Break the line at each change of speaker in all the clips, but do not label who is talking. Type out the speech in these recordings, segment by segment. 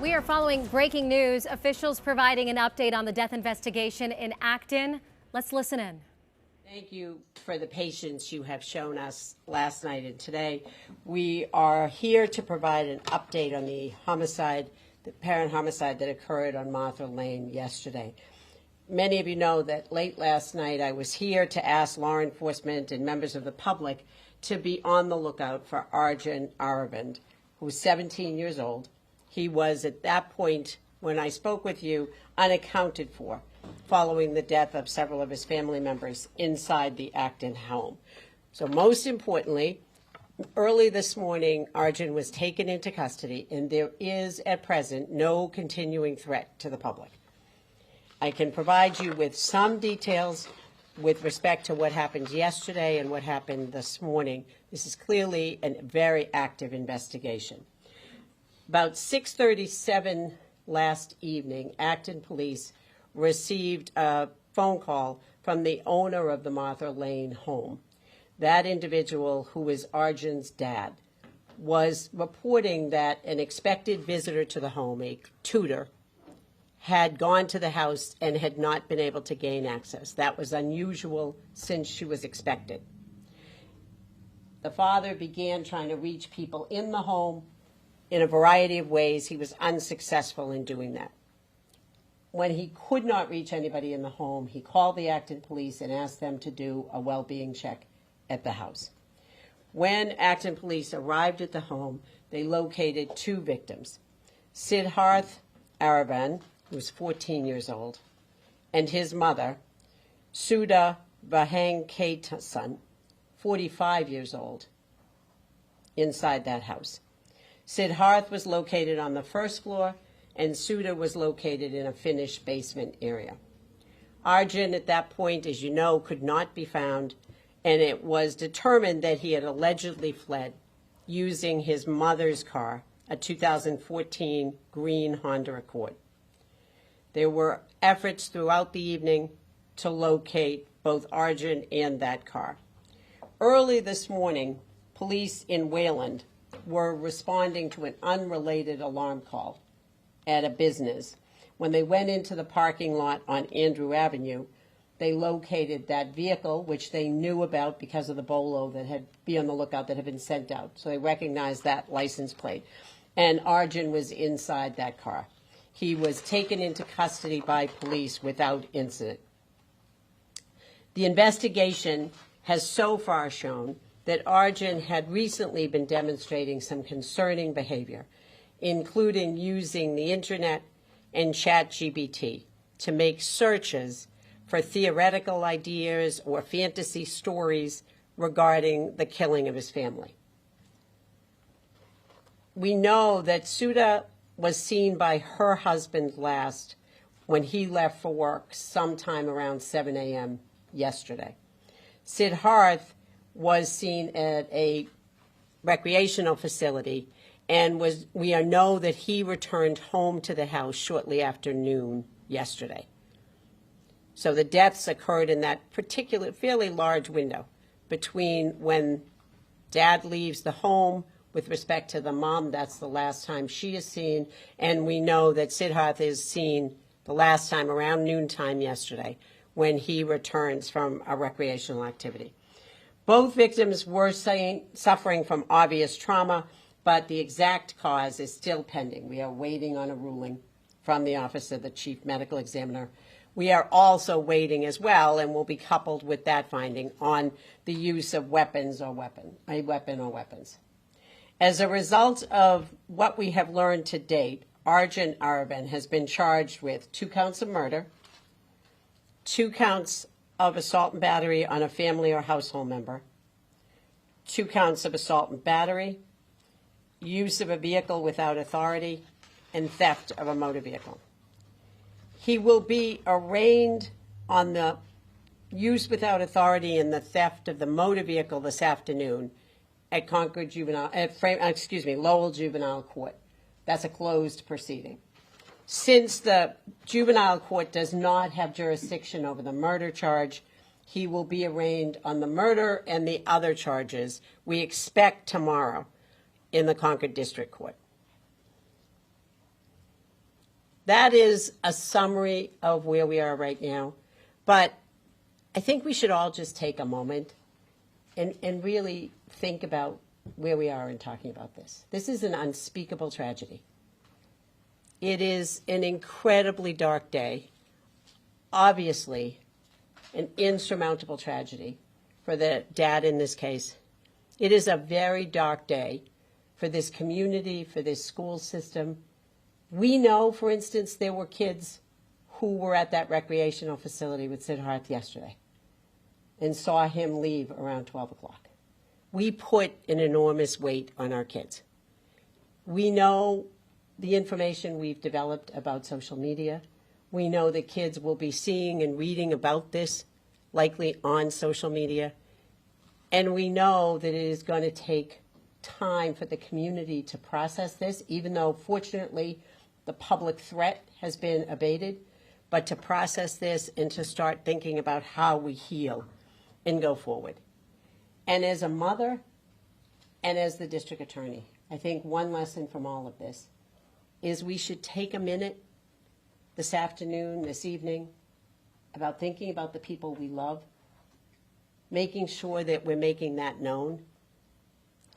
We are following breaking news. Officials providing an update on the death investigation in Acton. Let's listen in.
Thank you for the patience you have shown us last night and today. We are here to provide an update on the homicide, the apparent homicide that occurred on Martha Lane yesterday. Many of you know that late last night I was here to ask law enforcement and members of the public to be on the lookout for Arjun Arvind, who was 17 years old. He was, at that point, when I spoke with you, unaccounted for, following the death of several of his family members inside the Acton home. So most importantly, early this morning, Arjun was taken into custody, and there is, at present, no continuing threat to the public. I can provide you with some details with respect to what happened yesterday and what happened this morning. This is clearly a very active investigation. About 6:37 last evening, Acton Police received a phone call from the owner of the Martha Lane home. That individual, who is Arjun's dad, was reporting that an expected visitor to the home, a tutor, had gone to the house and had not been able to gain access. That was unusual since she was expected. The father began trying to reach people in the home in a variety of ways. He was unsuccessful in doing that. When he could not reach anybody in the home, he called the Acton Police and asked them to do a well-being check at the house. When Acton Police arrived at the home, they located two victims, Siddharth Arvind, who was 14 years old, and his mother, Sudha Vahankatesan, 45 years old, inside that house. Siddharth was located on the first floor, and Sudha was located in a finished basement area. Arjun, at that point, as you know, could not be found, and it was determined that he had allegedly fled using his mother's car, a 2014 green Honda Accord. There were efforts throughout the evening to locate both Arjun and that car. Early this morning, police in Wayland were responding to an unrelated alarm call at a business. When they went into the parking lot on Andrew Avenue, they located that vehicle, which they knew about because of the bolo that had be on the lookout that had been sent out. So they recognized that license plate. And Arjun was inside that car. He was taken into custody by police without incident. The investigation has so far shown that Arjun had recently been demonstrating some concerning behavior, including using the internet and ChatGPT to make searches for theoretical ideas or fantasy stories regarding the killing of his family. We know that Sudha was seen by her husband last when he left for work sometime around 7 a.m. yesterday. Siddharth was seen at a recreational facility, and we know that he returned home to the house shortly after noon yesterday. So the deaths occurred in that particular fairly large window between when dad leaves the home with respect to the mom. That's the last time she is seen, and we know that Siddharth is seen the last time around noontime yesterday when he returns from a recreational activity. Both victims were suffering from obvious trauma, but the exact cause is still pending. We are waiting on a ruling from the Office of the Chief Medical Examiner. We are also waiting as well, and will be coupled with that finding, on the use of weapons or weapons. As a result of what we have learned to date, Arjun Arvind has been charged with 2 counts of murder, 2 counts of assault and battery on a family or household member, 2 counts of assault and battery, use of a vehicle without authority, and theft of a motor vehicle. He will be arraigned on the use without authority and the theft of the motor vehicle this afternoon at Lowell Juvenile Court. That's a closed proceeding. Since the juvenile court does not have jurisdiction over the murder charge, he will be arraigned on the murder and the other charges we expect tomorrow in the Concord District Court. that is a summary of where we are right now. But I think we should all just take a moment and really think about where we are in talking about this. This is an unspeakable tragedy. It is an incredibly dark day, obviously an insurmountable tragedy for the dad in this case. It is a very dark day for this community, for this school system. We know, for instance, there were kids who were at that recreational facility with Siddharth yesterday and saw him leave around 12 o'clock. We put an enormous weight on our kids. We know the information we've developed about social media. We know that kids will be seeing and reading about this, likely on social media. And we know that it is going to take time for the community to process this, even though, fortunately, the public threat has been abated, but to process this and to start thinking about how we heal and go forward. And as a mother and as the district attorney, I think one lesson from all of this is we should take a minute this afternoon, this evening, about thinking about the people we love, making sure that we're making that known.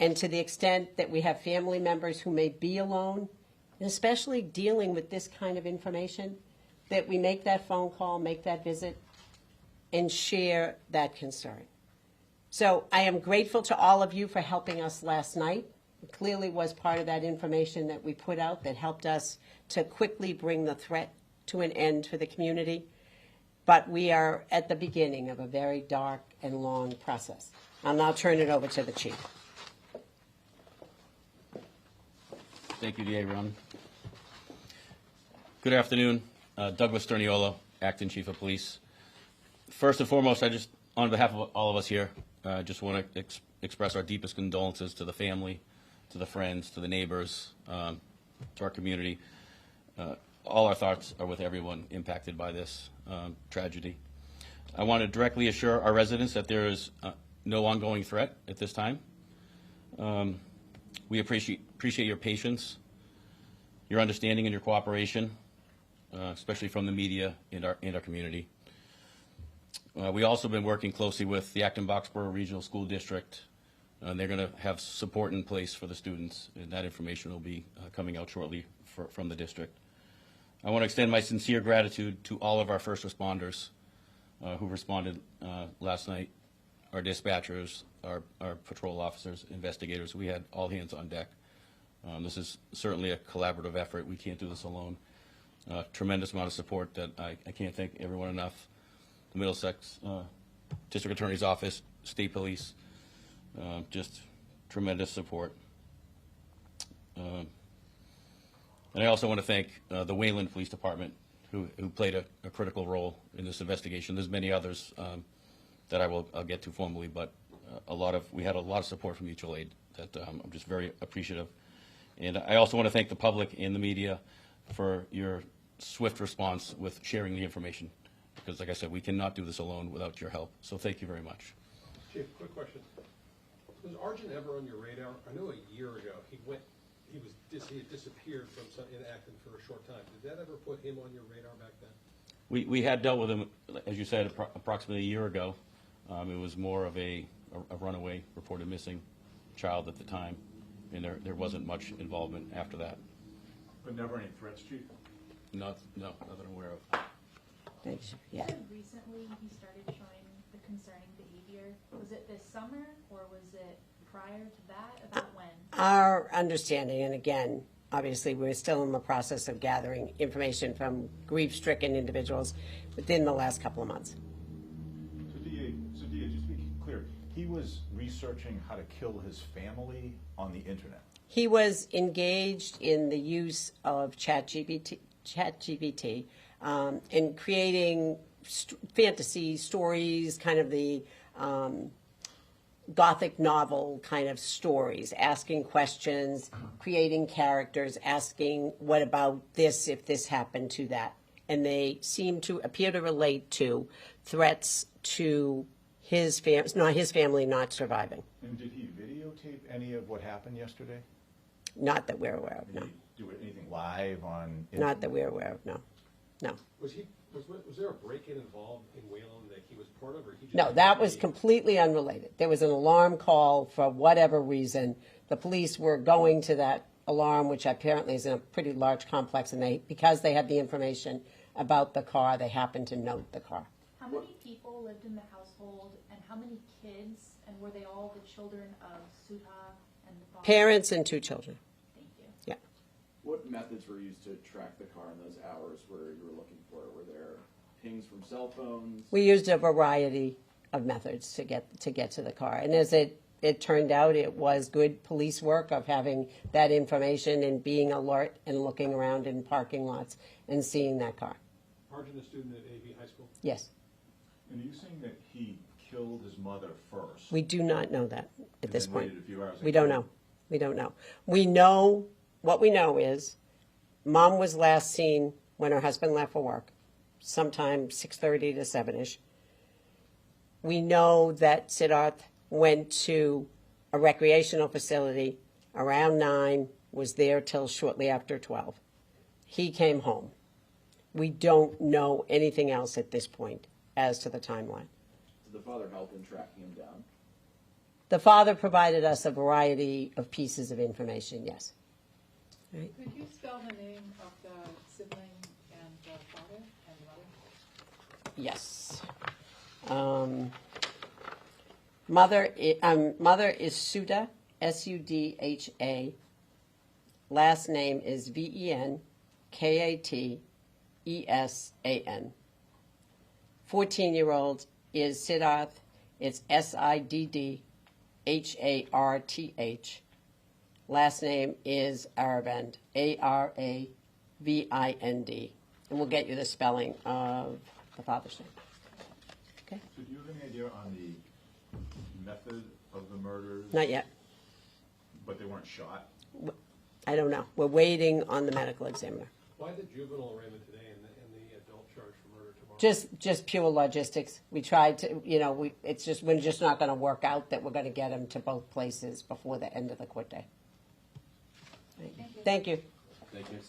And to the extent that we have family members who may be alone, and especially dealing with this kind of information, that we make that phone call, make that visit, and share that concern. So I am grateful to all of you for helping us last night. It clearly was part of that information that we put out that helped us to quickly bring the threat to an end for the community. But we are at the beginning of a very dark and long process. I'll now turn it over to the chief.
Thank you, DA Ron. Good afternoon. Douglas Sterniolo, Acting Chief of Police. First and foremost, on behalf of all of us here, just want to express our deepest condolences to the family, to the friends, to the neighbors, to our community. All our thoughts are with everyone impacted by this tragedy. I want to directly assure our residents that there is no ongoing threat at this time. We appreciate your patience, your understanding, and your cooperation, especially from the media and our community. We also been working closely with the Acton-Boxborough Regional School District. They're going to have support in place for the students, and that information will be coming out shortly from the district. I want to extend my sincere gratitude to all of our first responders who responded last night, our dispatchers, our patrol officers, investigators. We had all hands on deck. This is certainly a collaborative effort. We can't do this alone. Tremendous amount of support that I can't thank everyone enough. The Middlesex District Attorney's Office, State Police, just tremendous support. And I also want to thank the Wayland Police Department, who played a critical role in this investigation. There's many others that I'll get to formally, but we had a lot of support from mutual aid that I'm just very appreciative. And I also want to thank the public and the media for your swift response with sharing the information, because, like I said, we cannot do this alone without your help. So thank you very much.
Chief, quick question. Was Arjun ever on your radar? I know a year ago he had disappeared from in Acton for a short time. Did that ever put him on your radar back then?
We had dealt with him, as you said, approximately a year ago. It was more of a runaway reported missing child at the time, and there wasn't much involvement after that.
But never any threats, Chief?
No, nothing I'm aware of.
Thanks. Yeah.
Recently, he started showing the concerning behavior. Was it this summer, or was it prior to that? About when?
Our understanding, and again, obviously, we're still in the process of gathering information from grief-stricken individuals within the last couple of months.
So DA, just to be clear, he was researching how to kill his family on the internet.
He was engaged in the use of ChatGPT in creating fantasy stories, kind of the Gothic novel kind of stories, asking questions, creating characters, asking what about this if this happened to that. And they seem to appear to relate to threats to his family not surviving.
And did he videotape any of what happened yesterday?
Not that we're aware of, no.
Did he do anything live live on?
Not that we're aware of, no. No.
Was there a break-in involved in Wayland that he was part of, or he just?
No, that was completely unrelated. There was an alarm call for whatever reason. The police were going to that alarm, which apparently is in a pretty large complex, and because they had the information about the car, they happened to note the car.
How many people lived in the household, and how many kids, and were they all the children of Sudha and the father?
Parents and 2 children.
Thank you.
Yeah.
What methods were used to track the car in those hours where you were looking for it? Were there pings from cell phones?
We used a variety of methods to get to the car, and as it turned out, it was good police work of having that information and being alert and looking around in parking lots and seeing that car.
Arjun, a student at AV High School?
Yes.
And are you saying that he killed his mother first?
We do not know that at this
then
point.
waited a few hours
We
and
don't
killed
know. We don't know. We know, what we know is Mom was last seen when her husband left for work, sometime 6:30 to 7-ish. We know that Siddharth went to a recreational facility around 9, was there till shortly after 12. He came home. We don't know anything else at this point as to the timeline.
Did the father help in tracking him down?
The father provided us a variety of pieces of information, yes. Right.
Could you spell the name of the sibling and the father and the mother?
Yes. Mother is Sudha, Sudha. Last name is Venkatesan. 14-year-old is Siddharth. It's Siddharth. Last name is Aravind, Aravind. And we'll get you the spelling of the father's name. Okay?
So do you have any idea on the method of the murders?
Not yet.
But they weren't shot?
I don't know. We're waiting on the medical examiner.
Why the juvenile arraignment today and the adult charge for murder tomorrow?
Just pure logistics. We tried to, we're just not going to work out that we're going to get him to both places before the end of the court day. Right. Thank you.
Thank you.
Thanks, Chief.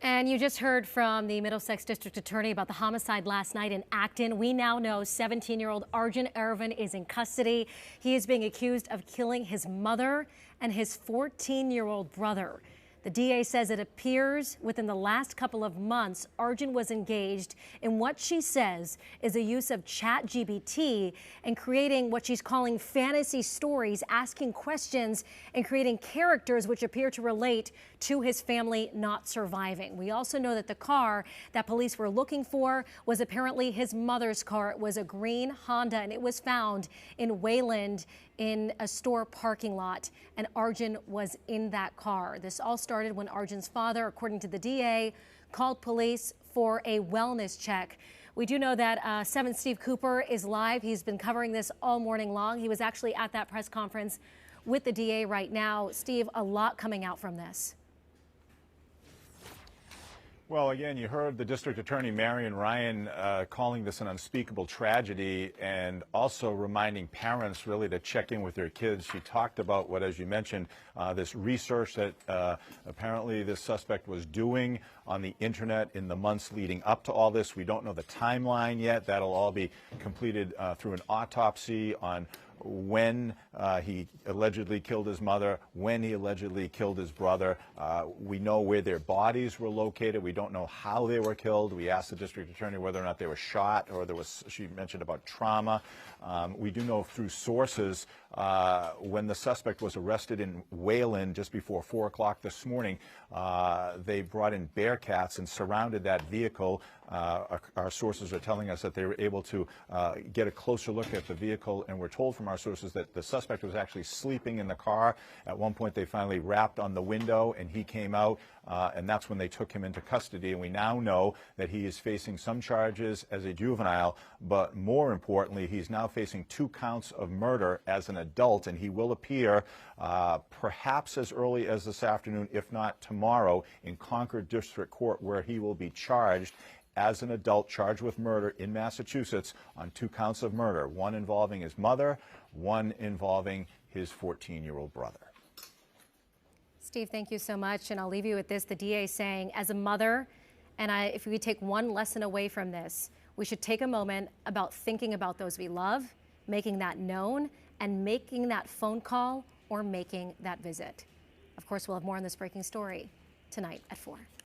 And you just heard from the Middlesex District Attorney about the homicide last night in Acton. We now know 17-year-old Arjun Aravind is in custody. He is being accused of killing his mother and his 14-year-old brother. The DA says it appears within the last couple of months, Arjun was engaged in what she says is a use of ChatGPT and creating what she's calling fantasy stories, asking questions and creating characters which appear to relate to his family not surviving. We also know that the car that police were looking for was apparently his mother's car. It was a green Honda, and it was found in Wayland in a store parking lot, and Arjun was in that car. This all started when Arjun's father, according to the DA, called police for a wellness check. We do know that 7 Steve Cooper is live. He's been covering this all morning long. He was actually at that press conference with the DA right now. Steve, a lot coming out from this.
Well, again, you heard the District Attorney, Marion Ryan, calling this an unspeakable tragedy and also reminding parents really to check in with their kids. She talked about what, as you mentioned, this research that apparently this suspect was doing on the internet in the months leading up to all this. We don't know the timeline yet. That'll all be completed through an autopsy on when he allegedly killed his mother, when he allegedly killed his brother. We know where their bodies were located. We don't know how they were killed. We asked the district attorney whether or not they were shot, or there was, she mentioned about trauma. We do know through sources when the suspect was arrested in Wayland just before 4 o'clock this morning, they brought in Bearcats and surrounded that vehicle. Our sources are telling us that they were able to get a closer look at the vehicle, and we're told from our sources that the suspect was actually sleeping in the car. At one point, they finally rapped on the window, and he came out, and that's when they took him into custody. And we now know that he is facing some charges as a juvenile, but more importantly, he's now facing 2 counts of murder as an adult, and he will appear perhaps as early as this afternoon, if not tomorrow, in Concord District Court, where he will be charged as an adult, charged with murder in Massachusetts on 2 counts of murder, one involving his mother, one involving his 14-year-old brother.
Steve, thank you so much. And I'll leave you with this. The DA saying, as a mother, and if we take one lesson away from this, we should take a moment about thinking about those we love, making that known, and making that phone call or making that visit. Of course, we'll have more on this breaking story tonight at 4.